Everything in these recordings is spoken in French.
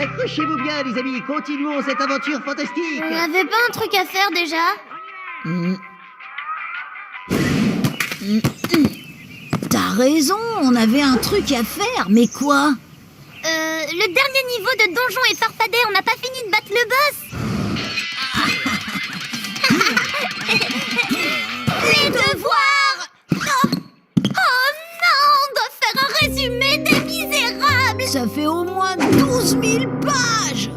Accrochez-vous bien, les amis, continuons cette aventure fantastique. On n'avait pas un truc à faire déjà? T'as raison, on avait un truc à faire, mais quoi? Le dernier niveau de Donjon et Farfadet, on n'a pas fini de battre le boss. Les devoirs. Oh non, on doit faire un résumé des Misérables. Ça fait au moins 12 000 pages.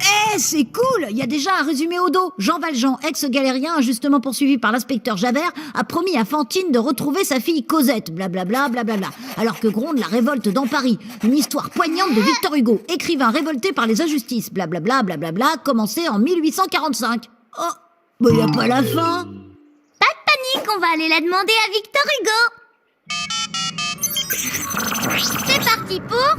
Eh, c'est cool. Il y a déjà un résumé au dos. Jean Valjean, ex-galérien injustement poursuivi par l'inspecteur Javert, a promis à Fantine de retrouver sa fille Cosette, blablabla, blablabla. Alors que gronde la révolte dans Paris. Une histoire poignante de Victor Hugo, écrivain révolté par les injustices, blablabla, blablabla, commencé en 1845. Oh, bah y a pas la fin. Pas de panique, on va aller la demander à Victor Hugo. C'est parti pour...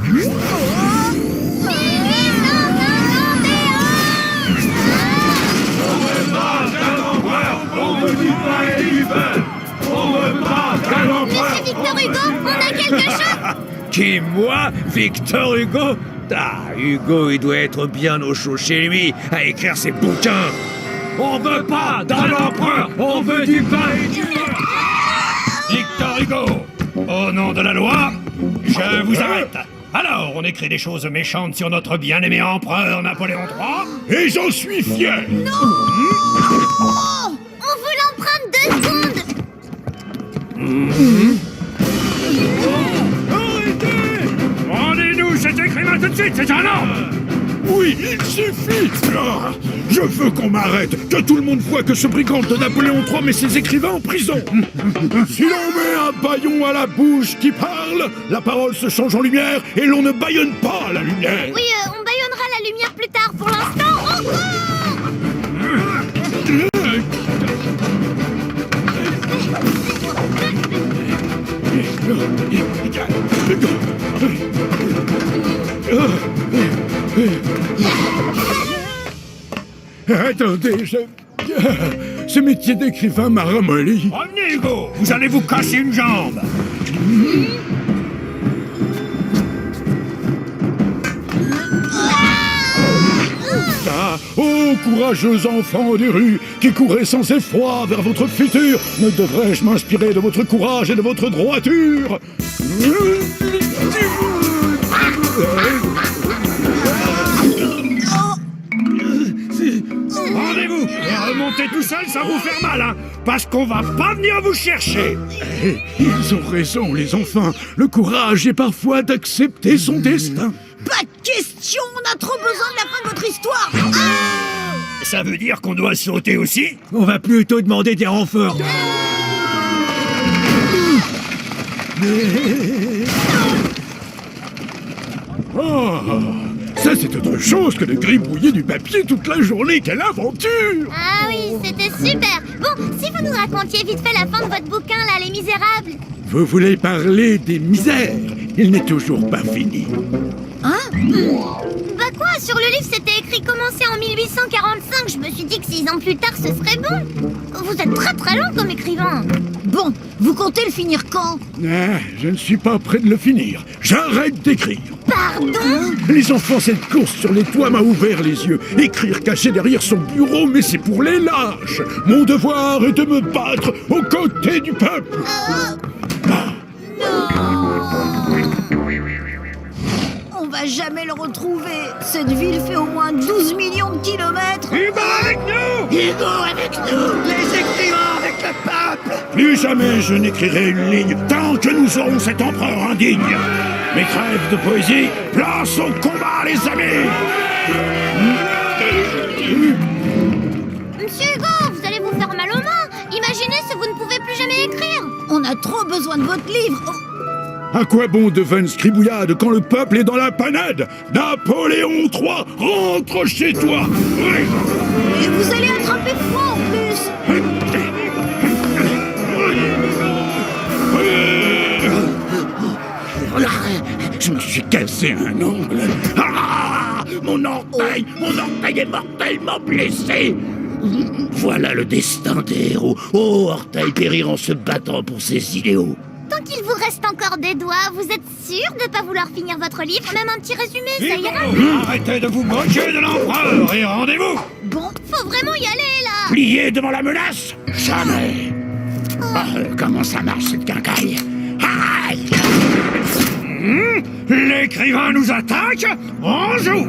Monsieur Victor Hugo, on a quelque chose. Qui, moi? Victor Hugo? Ah, Hugo, il doit être bien au chaud chez lui à écrire ses bouquins. On veut pas d'un empereur, on veut du pain et du beurre. Victor Hugo, au nom de la loi, je vous arrête. Alors, on écrit des choses méchantes sur notre bien-aimé empereur Napoléon III, et j'en suis fier. Non. On vous l'emprunte 2 secondes. Arrêtez! Rendez-nous cet écrivain tout de suite, c'est un homme! Oui, il suffit. Je veux qu'on m'arrête, que tout le monde voit que ce brigand de Napoléon III met ses écrivains en prison. Si l'on met un bâillon à la bouche qui parle, la parole se change en lumière et l'on ne bâillonne pas la lumière. Oui, on bâillonnera la lumière plus tard. Pour l'instant, on court. Attendez, ce métier d'écrivain m'a ramolli. Revenez, Hugo, vous allez vous casser une jambe. Ah, ô courageux enfants des rues qui courez sans effroi vers votre futur, ne devrais-je m'inspirer de votre courage et de votre droiture? Rendez-vous et remontez tout seul sans vous faire mal, hein, parce qu'on va pas venir vous chercher. Ils ont raison, les enfants. Le courage est parfois d'accepter son destin. Pas de question, on a trop besoin de la fin de votre histoire. Ça veut dire qu'on doit sauter aussi? On va plutôt demander des renforts. Oh, ça c'est autre chose que de gribouiller du papier toute la journée. Quelle aventure! Ah oui, c'était super. Bon, si vous nous racontiez vite fait la fin de votre bouquin, là, Les Misérables. Vous voulez parler des misères? Il n'est toujours pas fini. Bah quoi, sur le livre c'était écrit commencer en 1845. Je me suis dit que 6 ans plus tard ce serait bon. Vous êtes très très long comme écrivain. Bon, vous comptez le finir quand? Ah, je ne suis pas prêt de le finir. J'arrête d'écrire. Pardon? Les enfants, cette course sur les toits m'a ouvert les yeux. Écrire caché derrière son bureau, mais c'est pour les lâches. Mon devoir est de me battre aux côtés du peuple. On va jamais le retrouver. Cette ville fait au moins 12 millions de kilomètres. Hugo avec nous! Hugo avec nous, les écrivains avec le peuple. Plus jamais je n'écrirai une ligne tant que nous aurons cet empereur indigne. Mes crèves de poésie, place au combat, les amis. Monsieur Hugo, vous allez vous faire mal aux mains. Imaginez si vous ne pouvez plus jamais écrire. On a trop besoin de votre livre. Oh, À quoi bon de vaines scribouillades quand le peuple est dans la panade? Napoléon III, rentre chez toi. Oui. et vous allez attraper froid en plus. Je me suis cassé un ongle. Ah, mon orteil est mortellement blessé. Voilà le destin des héros. Oh, orteil périr en se battant pour ses idéaux. Tant Tant qu'il vous reste encore des doigts, vous êtes sûr de pas vouloir finir votre livre? Même un petit résumé, ça ira? Arrêtez de vous moquer de l'empereur et rendez-vous. Bon, Faut vraiment y aller, là! Plié devant la menace? Jamais. Comment ça marche cette quincaille? Aïe! L'écrivain nous attaque. On joue.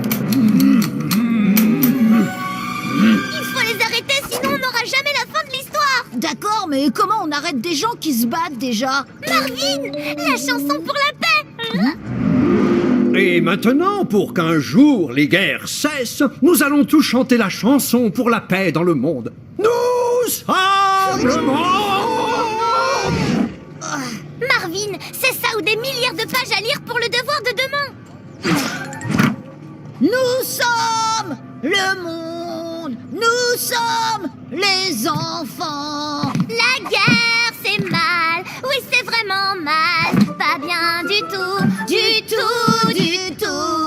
Il faut les arrêter, sinon on n'aura jamais la fin de l'histoire! d'accord, mais comment on arrête des gens qui se battent déjà? Marvin, la chanson pour la paix! Et maintenant, pour qu'un jour les guerres cessent, nous allons tous chanter la chanson pour la paix dans le monde. Nous sommes le monde! Marvin, c'est ça ou des milliards de pages à lire pour le devoir de demain! Nous sommes le monde, nous sommes les enfants. La guerre, c'est mal, oui c'est vraiment mal, pas bien du tout, du tout, du tout.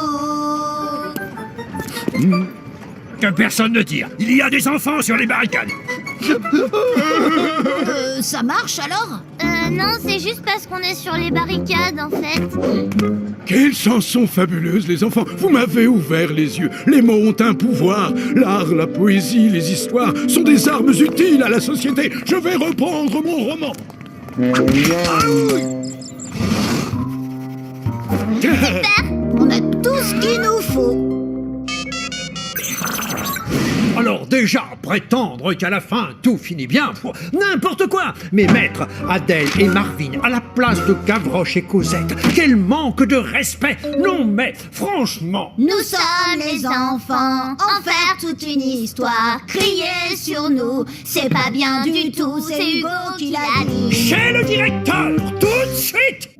Que personne ne tire. Il y a des enfants sur les barricades. Ça marche alors? Non, c'est juste parce qu'on est sur les barricades en fait. Quelle chanson fabuleuse, les enfants! Vous m'avez ouvert les yeux. Les mots ont un pouvoir. L'art, la poésie, les histoires sont des armes utiles à la société. Je vais reprendre mon roman. On a tout ce qu'il nous faut. Alors déjà, prétendre qu'à la fin tout finit bien, n'importe quoi. Mais mettre Adèle et Marvin à la place de Gavroche et Cosette, quel manque de respect. Non mais, franchement... Nous sommes les enfants, en faire toute une histoire, crier sur nous, c'est pas bien du tout, c'est Hugo qui l'a dit. Chez le directeur, tout de suite.